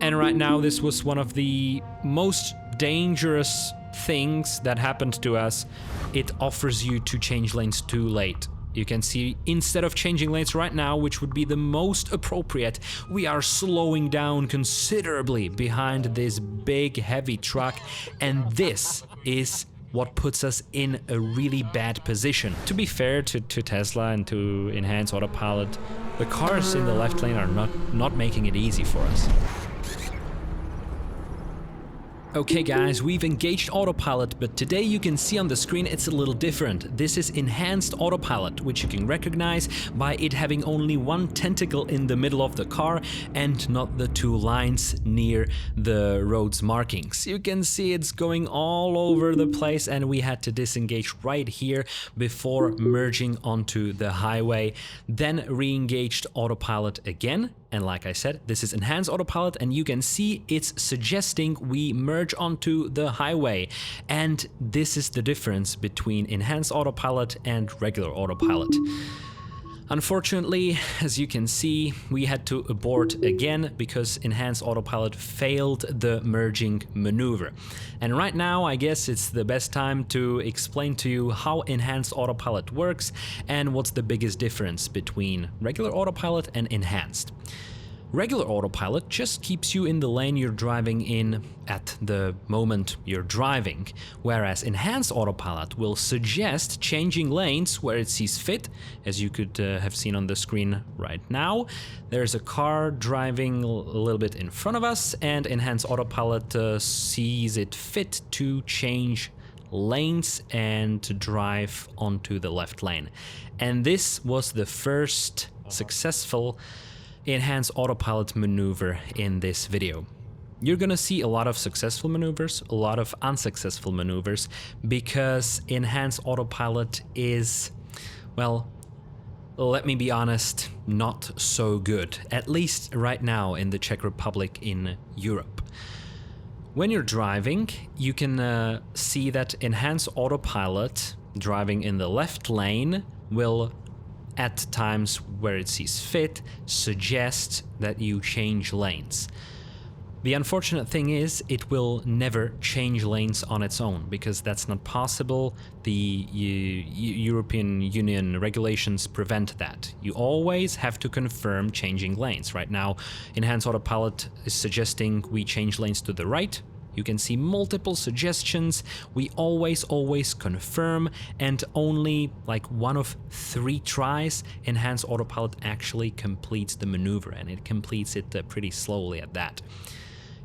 And right now, this was one of the most dangerous things that happened to us. It offers you to change lanes too late. You can see, instead of changing lanes right now, which would be the most appropriate, we are slowing down considerably behind this big heavy truck, and this is what puts us in a really bad position. To be fair to Tesla and to Enhanced Autopilot, the cars in the left lane are not making it easy for us. Okay guys, we've engaged Autopilot, but today you can see on the screen it's a little different. This is Enhanced Autopilot, which you can recognize by it having only one tentacle in the middle of the car and not the two lines near the road's markings. You can see it's going all over the place, and we had to disengage right here before merging onto the highway. Then re-engaged Autopilot again. And like I said, this is Enhanced Autopilot, and you can see it's suggesting we merge onto the highway. And this is the difference between Enhanced Autopilot and regular Autopilot. Unfortunately, as you can see, we had to abort again because Enhanced Autopilot failed the merging maneuver. And right now, I guess it's the best time to explain to you how Enhanced Autopilot works and what's the biggest difference between regular Autopilot and Enhanced. Regular Autopilot just keeps you in the lane you're driving in at the moment you're driving, whereas Enhanced Autopilot will suggest changing lanes where it sees fit, as you could have seen on the screen right now. There's a car driving a little bit in front of us, and Enhanced Autopilot sees it fit to change lanes and to drive onto the left lane. And this was the first successful Enhanced Autopilot maneuver in this video. You're gonna see a lot of successful maneuvers, a lot of unsuccessful maneuvers, because Enhanced Autopilot is, well, let me be honest, not so good, at least right now in the Czech Republic in Europe. When you're driving, you can see that Enhanced Autopilot driving in the left lane will, at times where it sees fit, suggest that you change lanes. The unfortunate thing is it will never change lanes on its own, because that's not possible. The European Union regulations prevent that. You always have to confirm changing lanes. Right now, Enhanced Autopilot is suggesting we change lanes to the right. You can see multiple suggestions. We always confirm, and only like one of 3 tries, Enhanced Autopilot actually completes the maneuver, and it completes it pretty slowly at that.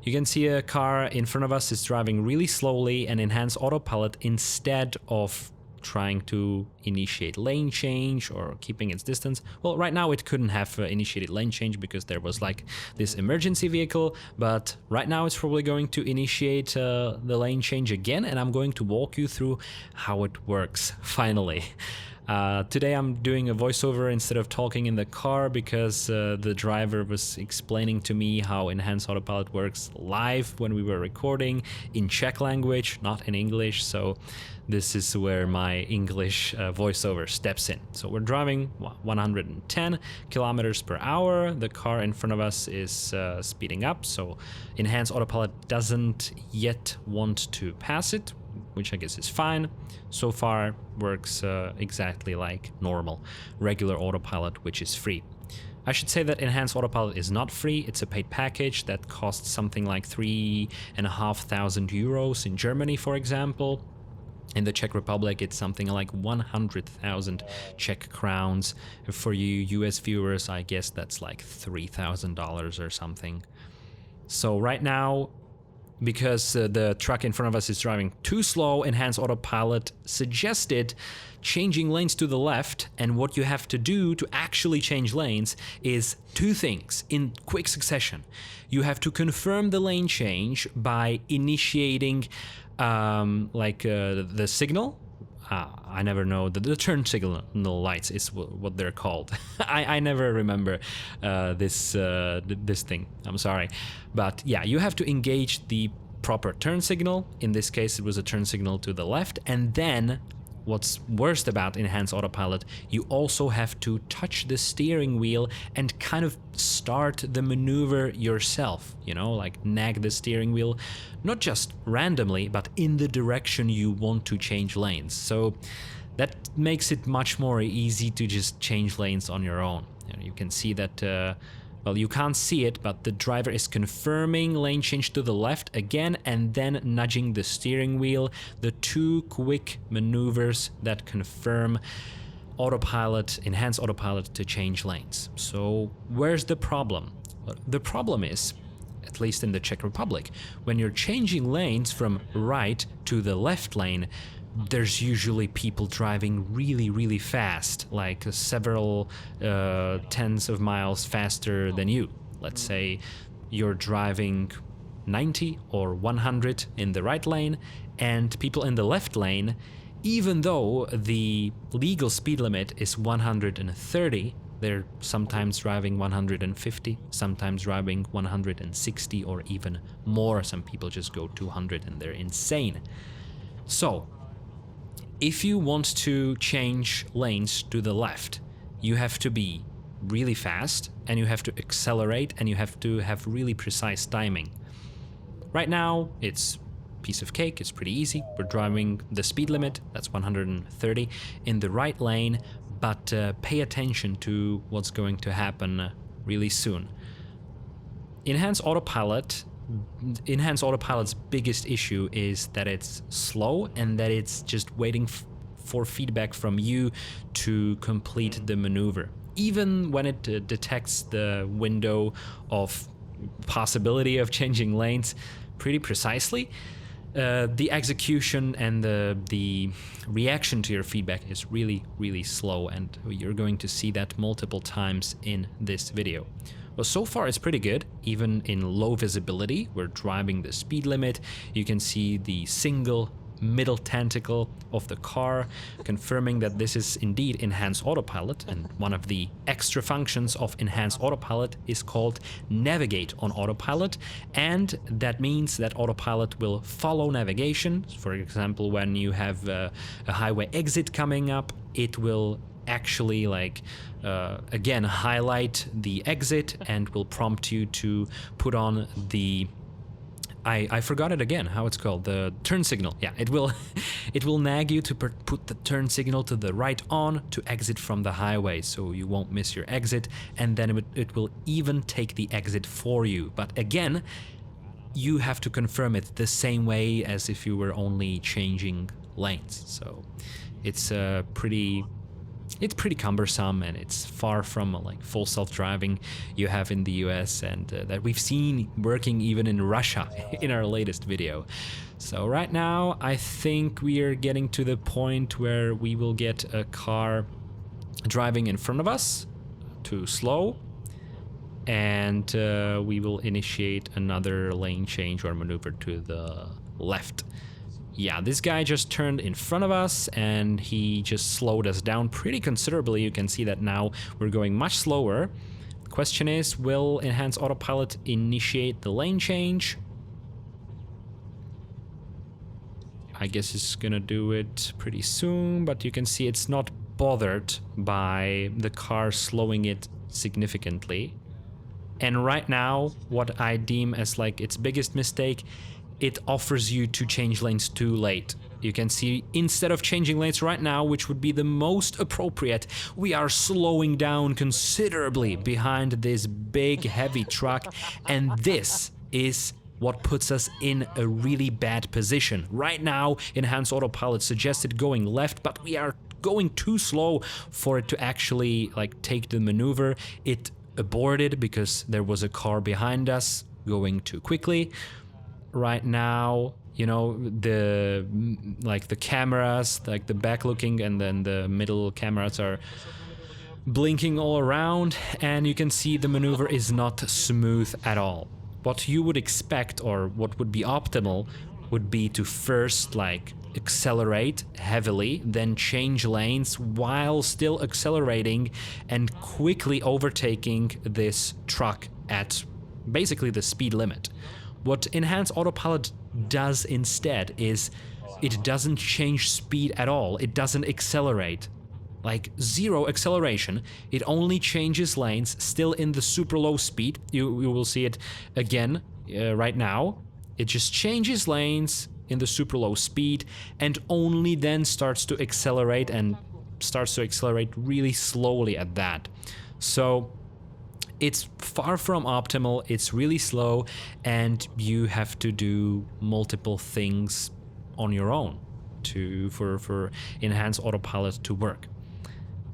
You can see a car in front of us is driving really slowly, and Enhanced Autopilot, instead of trying to initiate lane change or keeping its distance. Well, right now it couldn't have initiated lane change because there was like this emergency vehicle, but right now it's probably going to initiate the lane change again, and I'm going to walk you through how it works finally. Today I'm doing a voiceover instead of talking in the car because the driver was explaining to me how Enhanced Autopilot works live when we were recording in Czech language, not in English, so this is where my English voiceover steps in. So we're driving 110 kilometers per hour. The car in front of us is speeding up, so Enhanced Autopilot doesn't yet want to pass it, which I guess is fine. So far works exactly like normal regular Autopilot, which is free. I should say that Enhanced Autopilot is not free. It's a paid package that costs something like 3,500 euros in Germany, for example. In the Czech Republic, it's something like 100,000 Czech crowns. For you US viewers, I guess that's like $3,000 or something. So right now, because the truck in front of us is driving too slow, Enhanced Autopilot suggested changing lanes to the left, and what you have to do to actually change lanes is 2 things in quick succession. You have to confirm the lane change by initiating the signal. I never know, the turn signal lights is what they're called. I never remember this thing, I'm sorry. But yeah, you have to engage the proper turn signal. In this case, it was a turn signal to the left, and then what's worst about Enhanced Autopilot, you also have to touch the steering wheel and kind of start the maneuver yourself, you know, like nag the steering wheel, not just randomly, but in the direction you want to change lanes. So that makes it much more easy to just change lanes on your own. You can see that, well, you can't see it, but the driver is confirming lane change to the left again and then nudging the steering wheel. The two quick maneuvers that confirm autopilot, Enhanced Autopilot to change lanes. So where's the problem? Well, the problem is, at least in the Czech Republic, when you're changing lanes from right to the left lane, there's usually people driving really fast, like several tens of miles faster than you. Let's say you're driving 90 or 100 in the right lane, and people in the left lane, even though the legal speed limit is 130, they're sometimes driving 150, sometimes driving 160 or even more. Some people just go 200 and they're insane. So if you want to change lanes to the left, you have to be really fast and you have to accelerate and you have to have really precise timing. Right now, it's piece of cake, it's pretty easy. We're driving the speed limit, that's 130, in the right lane, but pay attention to what's going to happen really soon. Enhanced Autopilot's biggest issue is that it's slow and that it's just waiting for feedback from you to complete the maneuver. Even when it detects the window of possibility of changing lanes pretty precisely, the execution and the reaction to your feedback is really slow, and you're going to see that multiple times in this video. Well, so far it's pretty good, even in low visibility. We're driving the speed limit. You can see the single middle tentacle of the car, confirming that this is indeed Enhanced Autopilot, and one of the extra functions of Enhanced Autopilot is called Navigate on Autopilot, and that means that Autopilot will follow navigation. For example, when you have a highway exit coming up, it will actually again highlight the exit and will prompt you to put on the I forgot it again, how it's called, the turn signal. Yeah, it will nag you to put the turn signal to the right on to exit from the highway, so you won't miss your exit, and then it will even take the exit for you. But again, you have to confirm it the same way as if you were only changing lanes. So it's pretty cumbersome, and it's far from like full self-driving you have in the US, and that we've seen working even in Russia in our latest video. So right now I think we are getting to the point where we will get a car driving in front of us too slow, and we will initiate another lane change or maneuver to the left. Yeah, this guy just turned in front of us and he just slowed us down pretty considerably. You can see that now we're going much slower. The question is, will Enhanced Autopilot initiate the lane change? I guess it's gonna do it pretty soon, but you can see it's not bothered by the car slowing it significantly. And right now, what I deem as like its biggest mistake, it offers you to change lanes too late. You can see instead of changing lanes right now, which would be the most appropriate, we are slowing down considerably behind this big heavy truck, and this is what puts us in a really bad position. Right now, Enhanced Autopilot suggested going left, but we are going too slow for it to actually like take the maneuver. It aborted because there was a car behind us going too quickly. Right now, you know, the cameras, like the back looking and then the middle cameras are blinking all around, and you can see the maneuver is not smooth at all. What you would expect, or what would be optimal, would be to first like accelerate heavily, then change lanes while still accelerating and quickly overtaking this truck at basically the speed limit. What Enhanced Autopilot does instead is it doesn't change speed at all. It doesn't accelerate. Like zero acceleration. It only changes lanes, still in the super low speed. You will see it again right now. It just changes lanes in the super low speed and only then starts to accelerate, and starts to accelerate really slowly at that. So it's far from optimal, it's really slow, and you have to do multiple things on your own for Enhanced Autopilot to work.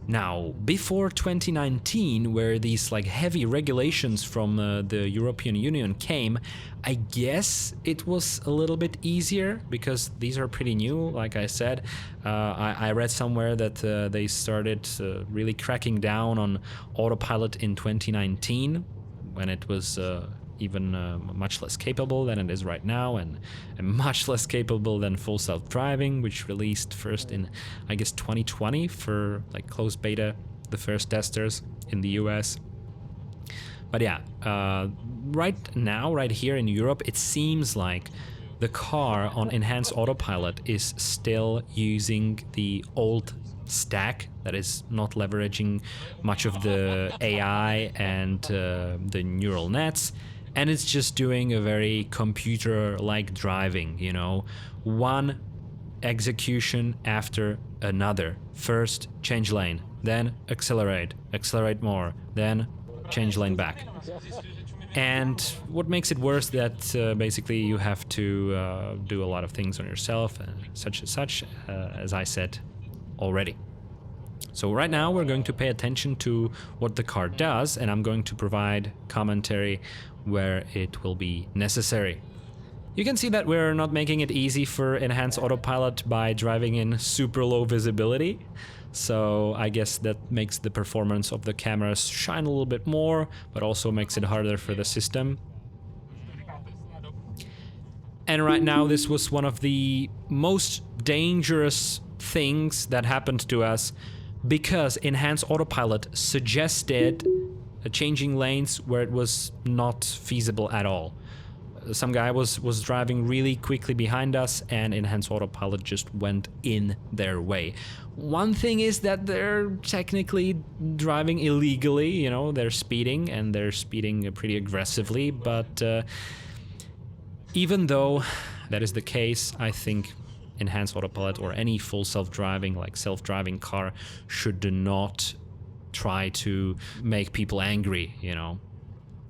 Now, before 2019, where these like heavy regulations from the European Union came, I guess it was a little bit easier because these are pretty new. Like I said, I read somewhere that they started really cracking down on autopilot in 2019, when it was even much less capable than it is right now, and much less capable than full self-driving, which released first in, I guess, 2020 for like closed beta, the first testers in the US. But yeah, right now, right here in Europe, it seems like the car on Enhanced Autopilot is still using the old stack that is not leveraging much of the AI and the neural nets. And it's just doing a very computer-like driving, you know, one execution after another. First, change lane, then accelerate more, then change lane back. And what makes it worse that basically you have to do a lot of things on yourself, such and such, as I said already. So right now we're going to pay attention to what the car does, and I'm going to provide commentary where it will be necessary. You can see that we're not making it easy for Enhanced Autopilot by driving in super low visibility. So I guess that makes the performance of the cameras shine a little bit more, but also makes it harder for the system. And right now this was one of the most dangerous things that happened to us, because Enhanced Autopilot suggested changing lanes where it was not feasible at all. Some guy was driving really quickly behind us, and Enhanced Autopilot just went in their way. One thing is that they're technically driving illegally, you know, they're speeding, and they're speeding pretty aggressively, but even though that is the case, I think Enhanced Autopilot or any full self-driving, like self-driving car, should not try to make people angry, you know.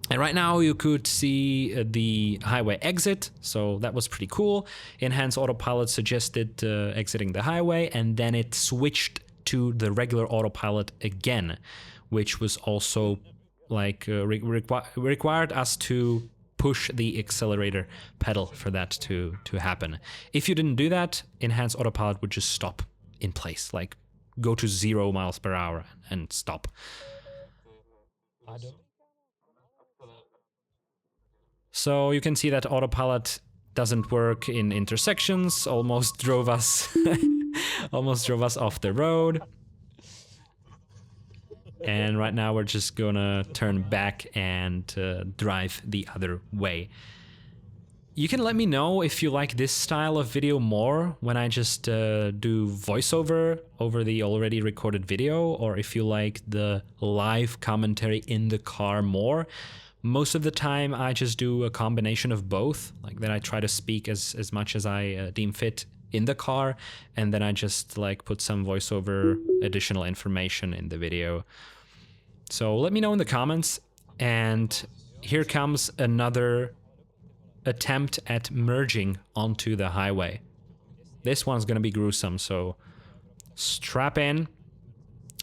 And right now you could see the highway exit, so that was pretty cool. Enhanced Autopilot suggested exiting the highway, and then it switched to the regular autopilot again, which was also like required us to push the accelerator pedal for that to happen. If you didn't do that, Enhanced Autopilot would just stop in place, like go to 0 miles per hour and stop. So you can see that autopilot doesn't work in intersections, almost drove us off the road. And right now we're just gonna turn back and drive the other way. You can let me know if you like this style of video more, when I just do voiceover over the already recorded video, or if you like the live commentary in the car more. Most of the time I just do a combination of both, like then I try to speak as much as I deem fit in the car, and then I just like put some voiceover additional information in the video. So let me know in the comments. And here comes another attempt at merging onto the highway. This one's gonna be gruesome, so strap in.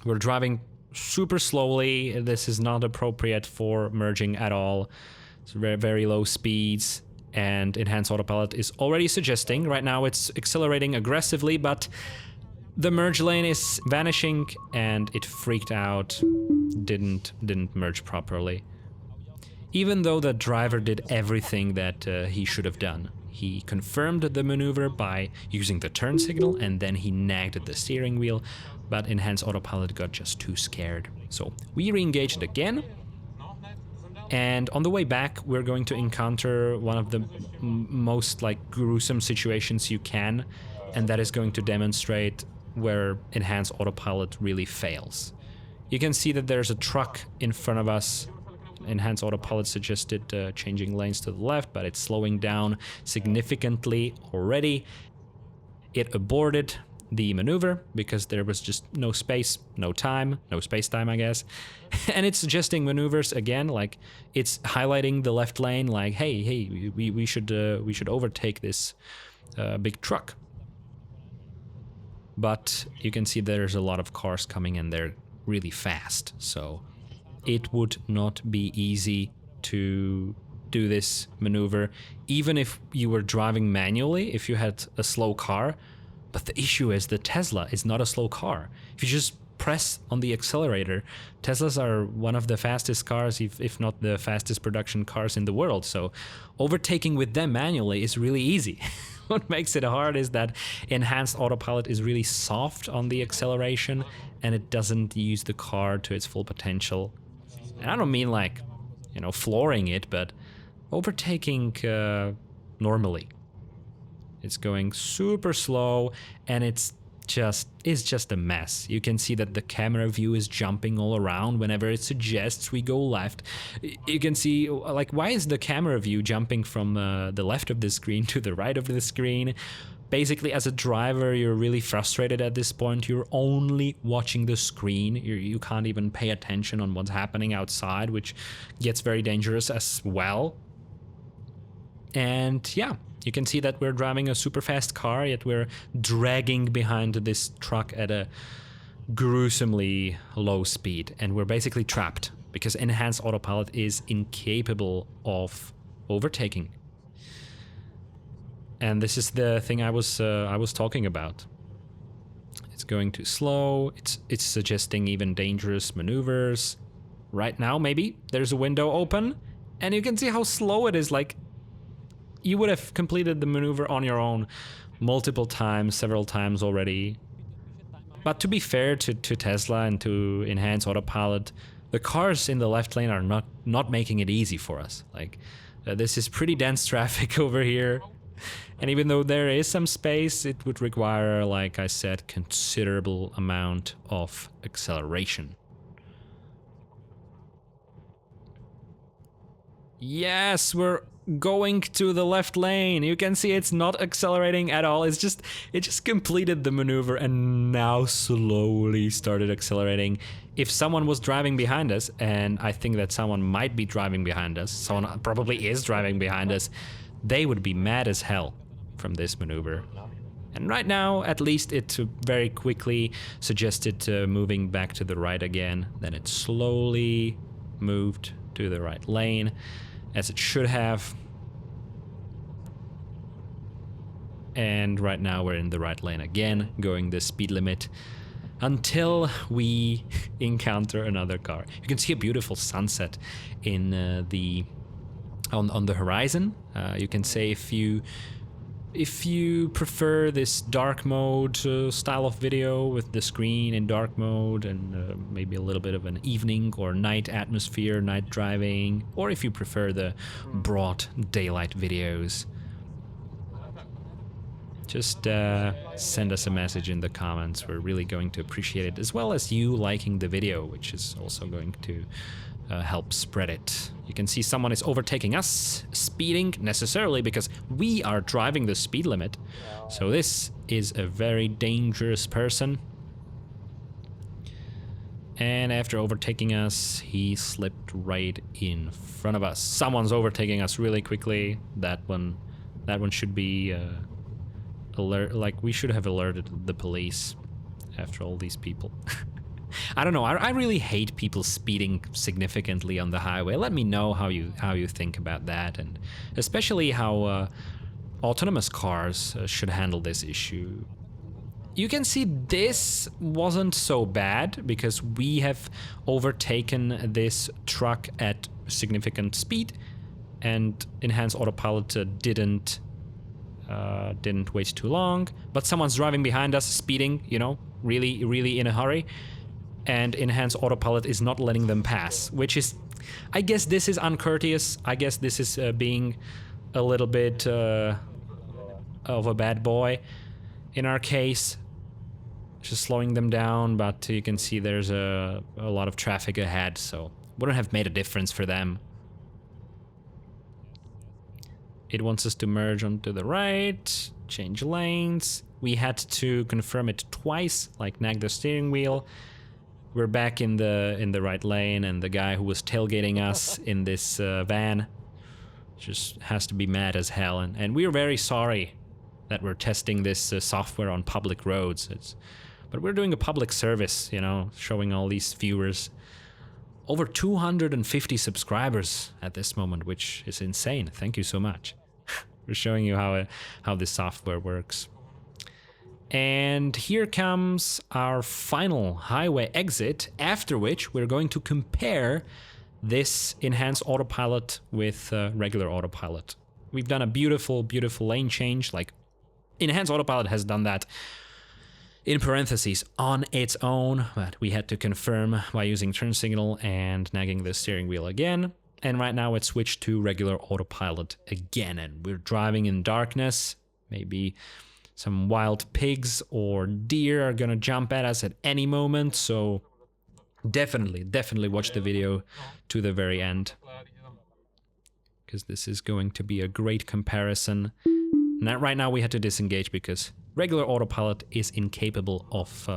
We're driving super slowly. This is not appropriate for merging at all. It's very, very low speeds, and Enhanced Autopilot is already suggesting, right now it's accelerating aggressively, but the merge lane is vanishing and it freaked out, didn't merge properly. Even though the driver did everything that he should have done. He confirmed the maneuver by using the turn signal, and then he nagged at the steering wheel, but Enhanced Autopilot got just too scared. So we re-engaged again, And on the way back, we're going to encounter one of the most like gruesome situations you can, and that is going to demonstrate where Enhanced Autopilot really fails. You can see that there's a truck in front of us. Enhanced Autopilot suggested changing lanes to the left, but it's slowing down significantly already. It aborted the maneuver because there was just no space, no time, no space-time, I guess. And it's suggesting maneuvers again, like it's highlighting the left lane, like, hey, we should overtake this big truck. But you can see there's a lot of cars coming and they're really fast, so it would not be easy to do this maneuver, even if you were driving manually, if you had a slow car. But the issue is the Tesla is not a slow car. If you just press on the accelerator, Teslas are one of the fastest cars, if not the fastest production cars in the world. So overtaking with them manually is really easy. What makes it hard is that Enhanced Autopilot is really soft on the acceleration and it doesn't use the car to its full potential. And I don't mean like, you know, flooring it, but overtaking normally. It's going super slow and it's just a mess. You can see that the camera view is jumping all around whenever it suggests we go left. You can see, like, why is the camera view jumping from the left of the screen to the right of the screen? Basically, as a driver, you're really frustrated at this point. You're only watching the screen. You can't even pay attention on what's happening outside, which gets very dangerous as well. And yeah, you can see that we're driving a super fast car, yet we're dragging behind this truck at a gruesomely low speed. And we're basically trapped because Enhanced Autopilot is incapable of overtaking. And this is the thing I was talking about. It's going too slow. It's suggesting even dangerous maneuvers. Right now, maybe there's a window open, and you can see how slow it is. Like, you would have completed the maneuver on your own multiple times, several times already. But to be fair to Tesla and to Enhanced Autopilot, the cars in the left lane are not making it easy for us. Like, this is pretty dense traffic over here. And even though there is some space, it would require, like I said, considerable amount of acceleration. Yes, we're going to the left lane. You can see it's not accelerating at all. It just completed the maneuver and now slowly started accelerating. If someone was driving behind us, and I think that someone might be driving behind us, someone probably is driving behind us, they would be mad as hell from this maneuver. And right now, at least it very quickly suggested moving back to the right again. Then it slowly moved to the right lane, as it should have. And right now we're in the right lane again, going the speed limit until we encounter another car. You can see a beautiful sunset in on the horizon. You can say if you prefer this dark mode style of video with the screen in dark mode and maybe a little bit of an evening or night atmosphere, night driving, or if you prefer the broad daylight videos, just send us a message in the comments. We're really going to appreciate it, as well as you liking the video, which is also going to help spread it. You can see someone is overtaking us, speeding necessarily because we are driving the speed limit. So this is a very dangerous person. And after overtaking us, he slipped right in front of us. Someone's overtaking us really quickly. That one should be alert. Like, we should have alerted the police after all these people. I don't know. I really hate people speeding significantly on the highway. Let me know how you think about that, and especially how autonomous cars should handle this issue. You can see this wasn't so bad because we have overtaken this truck at significant speed, and Enhanced Autopilot didn't wait too long. But someone's driving behind us, speeding, you know, really in a hurry. and Enhanced Autopilot is not letting them pass, which is, I guess this is uncourteous. I guess this is being a little bit of a bad boy in our case, just slowing them down, but you can see there's a lot of traffic ahead, so wouldn't have made a difference for them. It wants us to merge onto the right, change lanes. We had to confirm it twice, like nag the steering wheel. We're back in the right lane, and the guy who was tailgating us in this van just has to be mad as hell. And we're very sorry that we're testing this software on public roads. But we're doing a public service, you know, showing all these viewers. Over 250 subscribers at this moment, which is insane. Thank you so much. We're showing you how this software works. And here comes our final highway exit, after which we're going to compare this Enhanced Autopilot with regular Autopilot. We've done a beautiful, beautiful lane change. Like, Enhanced Autopilot has done that in parentheses on its own, but we had to confirm by using turn signal and nagging the steering wheel again. And right now it's switched to regular Autopilot again, and we're driving in darkness. Maybe some wild pigs or deer are gonna jump at us at any moment, so definitely watch the video to the very end, because this is going to be a great comparison. Now, right now we had to disengage because regular Autopilot is incapable of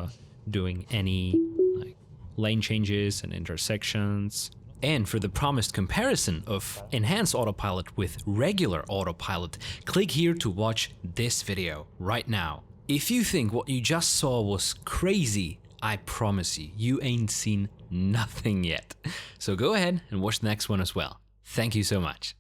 doing any like lane changes and intersections. And for the promised comparison of Enhanced Autopilot with regular Autopilot, click here to watch this video right now. If you think what you just saw was crazy, I promise you ain't seen nothing yet. So go ahead and watch the next one as well. Thank you so much.